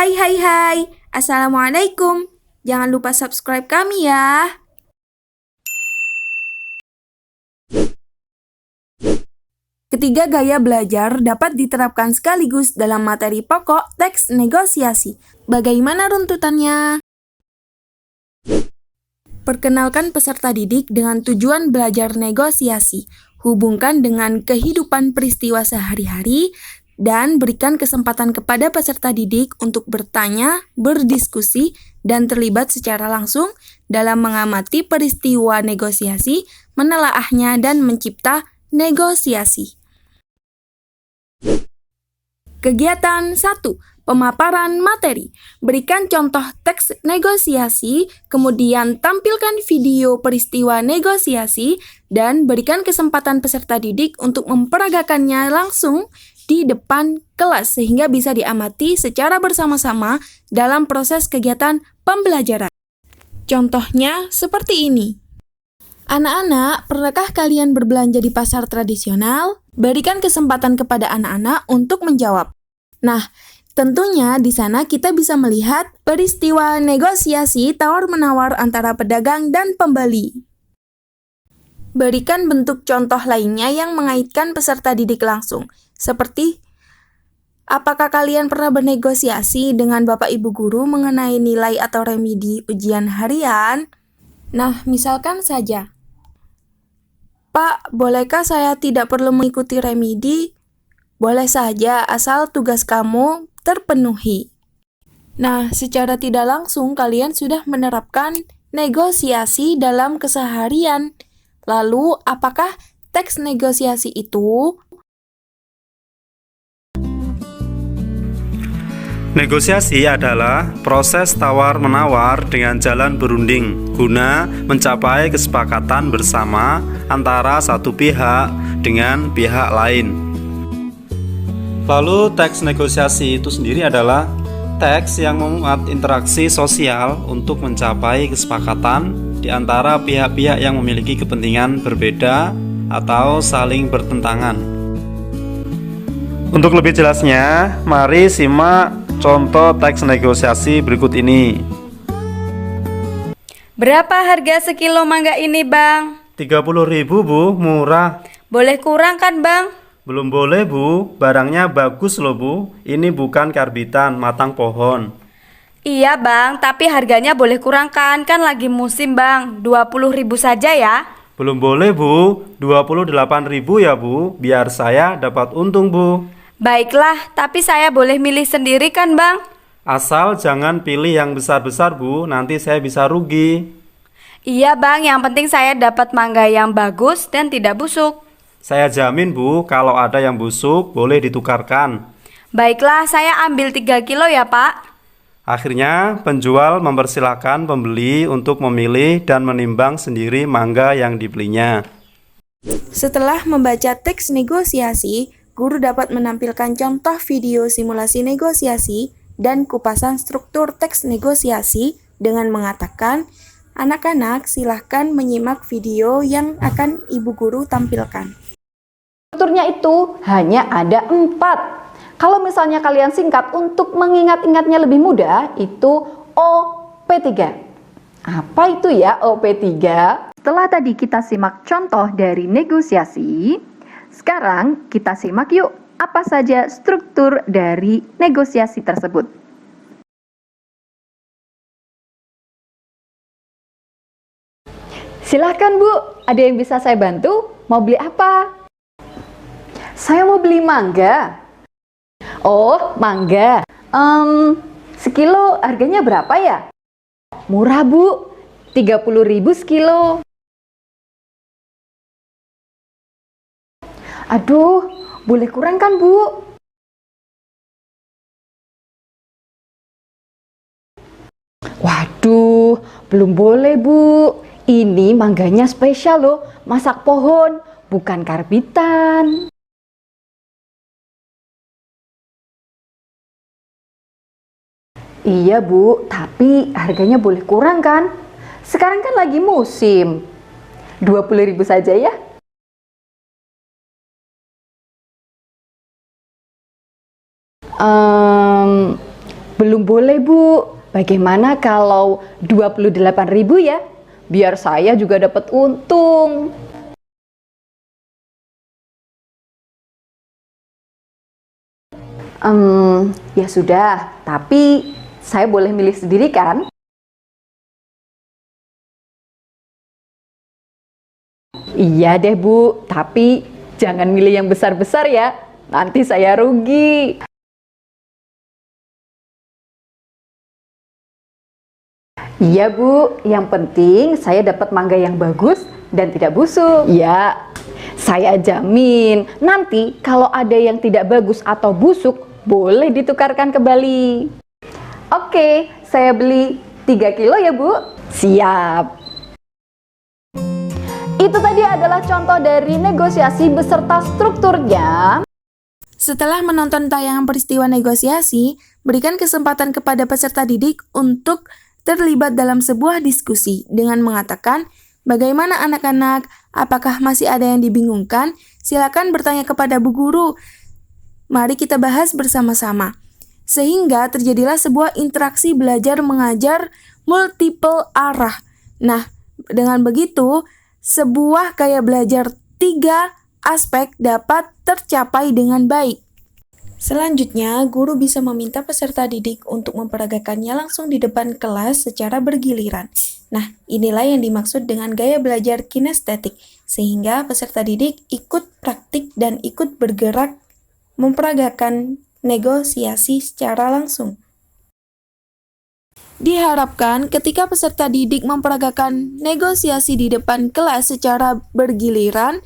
Hai hai hai, Assalamualaikum. Jangan lupa subscribe kami ya. Ketiga gaya belajar dapat diterapkan sekaligus dalam materi pokok teks negosiasi. Bagaimana runtutannya? Perkenalkan peserta didik dengan tujuan belajar negosiasi. Hubungkan dengan kehidupan peristiwa sehari-hari dan berikan kesempatan kepada peserta didik untuk bertanya, berdiskusi, dan terlibat secara langsung dalam mengamati peristiwa negosiasi, menelaahnya, dan mencipta negosiasi. Kegiatan 1. Pemaparan materi. Berikan contoh teks negosiasi, kemudian tampilkan video peristiwa negosiasi, dan berikan kesempatan peserta didik untuk memperagakannya langsung di depan kelas sehingga bisa diamati secara bersama-sama dalam proses kegiatan pembelajaran. Contohnya seperti ini. Anak-anak, pernahkah kalian berbelanja di pasar tradisional? Berikan kesempatan kepada anak-anak untuk menjawab. Nah, tentunya di sana kita bisa melihat peristiwa negosiasi tawar-menawar antara pedagang dan pembeli. Berikan bentuk contoh lainnya yang mengaitkan peserta didik langsung, seperti apakah kalian pernah bernegosiasi dengan Bapak Ibu guru mengenai nilai atau remedi ujian harian? Nah, misalkan saja, Pak, bolehkah saya tidak perlu mengikuti remedi? Boleh saja, asal tugas kamu terpenuhi. Nah, secara tidak langsung kalian sudah menerapkan negosiasi dalam keseharian. Lalu, apakah teks negosiasi itu? Negosiasi adalah proses tawar-menawar dengan jalan berunding guna mencapai kesepakatan bersama antara satu pihak dengan pihak lain. Lalu teks negosiasi itu sendiri adalah teks yang memuat interaksi sosial untuk mencapai kesepakatan di antara pihak-pihak yang memiliki kepentingan berbeda atau saling bertentangan. Untuk lebih jelasnya, mari simak contoh teks negosiasi berikut ini. Berapa harga sekilo mangga ini, Bang? 30.000, Bu, murah. Boleh kurang kan, Bang? Belum boleh, Bu, barangnya bagus loh, Bu. Ini bukan karbitan, matang pohon. Iya, Bang, tapi harganya boleh kurang kan lagi musim, Bang. 20.000 saja ya. Belum boleh, Bu. 28.000 ya, Bu. Biar saya dapat untung, Bu. Baiklah, tapi saya boleh milih sendiri kan, Bang? Asal jangan pilih yang besar-besar, Bu. Nanti saya bisa rugi. Iya, Bang, yang penting saya dapat mangga yang bagus dan tidak busuk. Saya jamin, Bu, kalau ada yang busuk boleh ditukarkan. Baiklah, saya ambil 3 kilo ya, Pak. Akhirnya, penjual mempersilahkan pembeli untuk memilih dan menimbang sendiri mangga yang dibelinya. Setelah membaca teks negosiasi, guru dapat menampilkan contoh video simulasi negosiasi dan kupasan struktur teks negosiasi dengan mengatakan, anak-anak silahkan menyimak video yang akan ibu guru tampilkan. Strukturnya itu hanya ada 4. Kalau misalnya kalian singkat untuk mengingat-ingatnya lebih mudah, itu OP3. Apa itu ya OP3? Setelah tadi kita simak contoh dari negosiasi, sekarang kita simak yuk apa saja struktur dari negosiasi tersebut. Silahkan Bu, ada yang bisa saya bantu? Mau beli apa? Saya mau beli mangga. Oh, mangga. Sekilo harganya berapa ya? Murah Bu, 30.000 sekilo. Aduh, boleh kurang kan, Bu? Waduh, belum boleh, Bu. Ini mangganya spesial loh, masak pohon, bukan karbitan. Iya, Bu, tapi harganya boleh kurang kan? Sekarang kan lagi musim. 20.000 saja ya. Belum boleh, Bu. Bagaimana kalau 28.000 ya? Biar saya juga dapat untung. Ya sudah, tapi saya boleh milih sendiri kan? Iya deh Bu, tapi jangan milih yang besar-besar ya, nanti saya rugi. Iya Bu, yang penting saya dapat mangga yang bagus dan tidak busuk. Ya, saya jamin nanti kalau ada yang tidak bagus atau busuk, boleh ditukarkan kembali. Oke, saya beli 3 kilo ya Bu. Siap. Itu tadi adalah contoh dari negosiasi beserta strukturnya. Setelah menonton tayangan peristiwa negosiasi, berikan kesempatan kepada peserta didik untuk terlibat dalam sebuah diskusi dengan mengatakan, bagaimana anak-anak, apakah masih ada yang dibingungkan? Silakan bertanya kepada Bu Guru. Mari kita bahas bersama-sama. Sehingga terjadilah sebuah interaksi belajar mengajar multiple arah. Nah, dengan begitu, sebuah gaya belajar 3 aspek dapat tercapai dengan baik. Selanjutnya, guru bisa meminta peserta didik untuk memperagakannya langsung di depan kelas secara bergiliran. Nah, inilah yang dimaksud dengan gaya belajar kinestetik, sehingga peserta didik ikut praktik dan ikut bergerak memperagakan negosiasi secara langsung. Diharapkan ketika peserta didik memperagakan negosiasi di depan kelas secara bergiliran,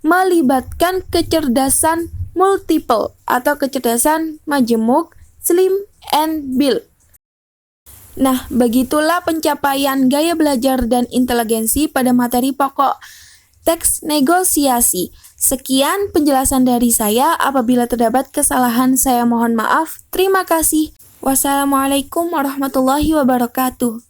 melibatkan kecerdasan multiple atau kecerdasan majemuk, slim, and build. Nah, begitulah pencapaian gaya belajar dan inteligensi pada materi pokok teks negosiasi. Sekian penjelasan dari saya. Apabila terdapat kesalahan, saya mohon maaf. Terima kasih. Wassalamualaikum warahmatullahi wabarakatuh.